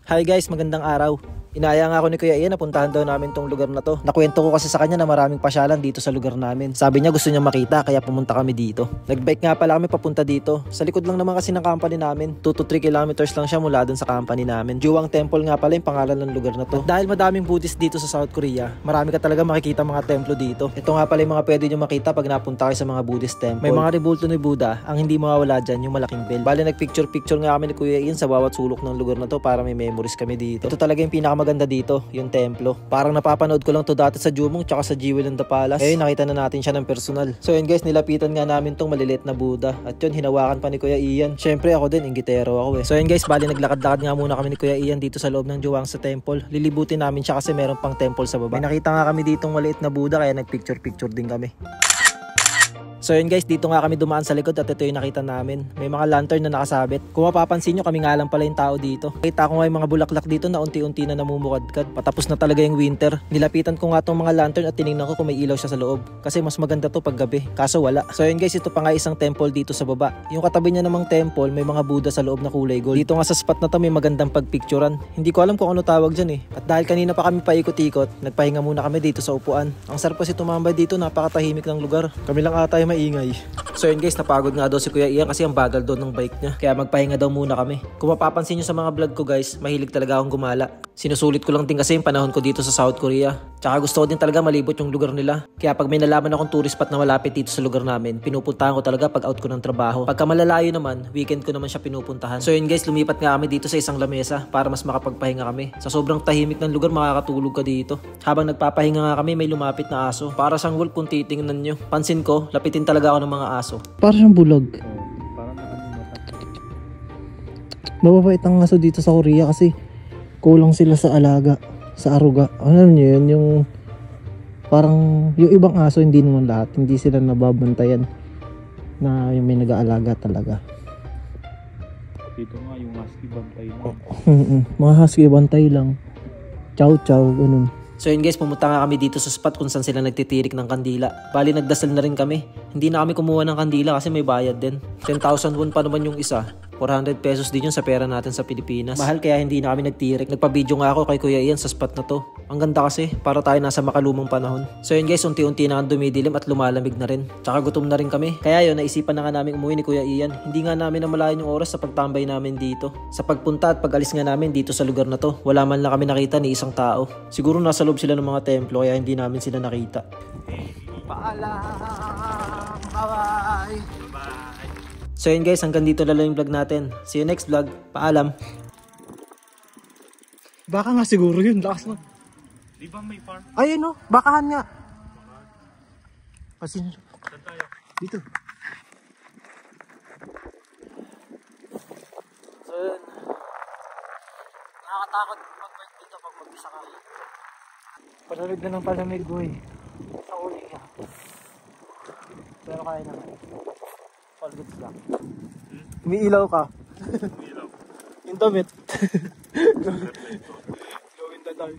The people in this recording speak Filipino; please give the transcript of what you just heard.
Hi guys, magandang araw. Inaya nga ako ni Kuya Ian na puntahan daw namin tong lugar na to. Nakwento ko kasi sa kanya na maraming pasyalan dito sa lugar namin. Sabi niya gusto niya makita kaya pumunta kami dito. Nagbike nga pala kami papunta dito. Sa likod lang naman kasi ng company namin. 2 to 3 kilometers lang siya mula dun sa company namin. Juwang Temple nga pala yung pangalan ng lugar na to. At dahil madaming Buddhist dito sa South Korea, marami ka talaga makikita mga templo dito. Ito nga pala yung mga pwede nyo makita pag napunta kayo sa mga Buddhist temple. May mga rebulto ni Buddha. Ang hindi mawawala dyan yung malaking bell. Bale nagpicture-picture nga kami ni Kuya Ian sa bawat sulok ng lugar na to para may memories kami dito. Ito talaga yung pinakamaganda dito, yung templo. Parang napapanood ko lang to dati sa Jumong tsaka sa Jewel and the Palace. Eh nakita na natin siya ng personal. So yun guys, nilapitan nga namin tong maliliit na Buddha. At yun, hinawakan pa ni Kuya Ian. Syempre ako din, inggitero ako eh. So yun guys, bali naglakad-lakad nga muna kami ni Kuya Ian dito sa loob ng Juwang sa temple. Lilibutin namin siya kasi meron pang temple sa baba. May nakita nga kami ditong maliit na Buddha kaya nagpicture-picture din kami. So yun guys, dito nga kami dumaan sa likod at ito yung nakita namin. May mga lantern na nakasabit. Kung mapapansin nyo, kami nga lang pala yung tao dito. Kita ko nga yung mga bulaklak dito na unti-unti na namumukadkad. Patapos na talaga yung winter. Nilapitan ko nga tong mga lantern at tinignan ko kung may ilaw siya sa loob. Kasi mas maganda to pag gabi. Kaso wala. So yun guys, ito pa nga isang temple dito sa baba. Yung katabi niya namang temple, may mga Buddha sa loob na kulay gold. Dito nga sa spot na to may magandang pagpicturan. Hindi ko alam kung ano tawag dyan eh. At dahil kanina pa kami paikot-ikot, nagpahinga muna kami dito sa upuan. Ang sarap kasi tumambay dito, napakatahimik ng lugar. Kami lang ata yung maingay. So yun guys, napagod nga daw si Kuya Ian kasi ang bagal doon ng bike niya. Kaya magpahinga daw muna kami. Kung mapapansin nyo sa mga vlog ko guys, mahilig talaga akong gumala. Sinusulit ko lang din kasi yung panahon ko dito sa South Korea. Tsaka gusto ko din talaga malibot yung lugar nila. Kaya pag may nalaman akong tourist spot na malapit dito sa lugar namin, pinupuntahan ko talaga pag out ko ng trabaho. Pagka malalayo naman, weekend ko naman siya pinupuntahan. So yun guys, lumipat nga kami dito sa isang lamesa para mas makapagpahinga kami. Sa sobrang tahimik ng lugar, makakatulog ka dito. Habang nagpapahinga nga kami, may lumapit na aso. Para siyang wolf kung titingnan nyo. Pansin ko, lapitin talaga ako ng mga aso. Para siyang bulag. Parang nakalimutan. Mababait ang aso dito sa Korea kasi kulang sila sa alaga, sa aruga. Ano niyo yun? Yung parang yung ibang aso hindi naman lahat, hindi sila nababantayan na yung may nag-aalaga talaga. Dito nga yung husky bantay lang. Mga husky bantay lang. Chow chow, ganun. So yun guys, pumunta nga kami dito sa spot kung saan sila nagtitirik ng kandila. Bali nagdasal na rin kami. Hindi na kami kumuha ng kandila kasi may bayad din. 10,000 won pa naman yung isa. 400 pesos din yun sa pera natin sa Pilipinas. Mahal kaya hindi na kami nagtirik. Nagpa-video nga ako kay Kuya Ian sa spot na to. Ang ganda kasi, para tayo nasa makalumang panahon. So yun guys, unti-unti na dumidilim at lumalamig na rin. Tsaka gutom na rin kami. Kaya yun, naisipan na nga namin umuwi ni Kuya Ian. Hindi nga namin namalayan yung oras sa pagtambay namin dito. Sa pagpunta at pag-alis nga namin dito sa lugar na to, wala man lang kami nakita ni isang tao. Siguro nasa loob sila ng mga templo kaya hindi namin sila nakita. Paalam! Bye! So yun guys, hanggang dito na lang yung vlog natin. See you next vlog. Paalam. Baka nga siguro yun, lakas mo. Di ba may farm? Ayun no, bakahan nga. Kasi Saan tayo? dito. So yun. Nakakatakot mag-bike dito pag mag-isa ka. Palamig na ng palamig boy. Sa uli ka. Pero kaya naman. All goods lang. Umiilaw ka. Ilaw. Yung damit. Gawin na tayo.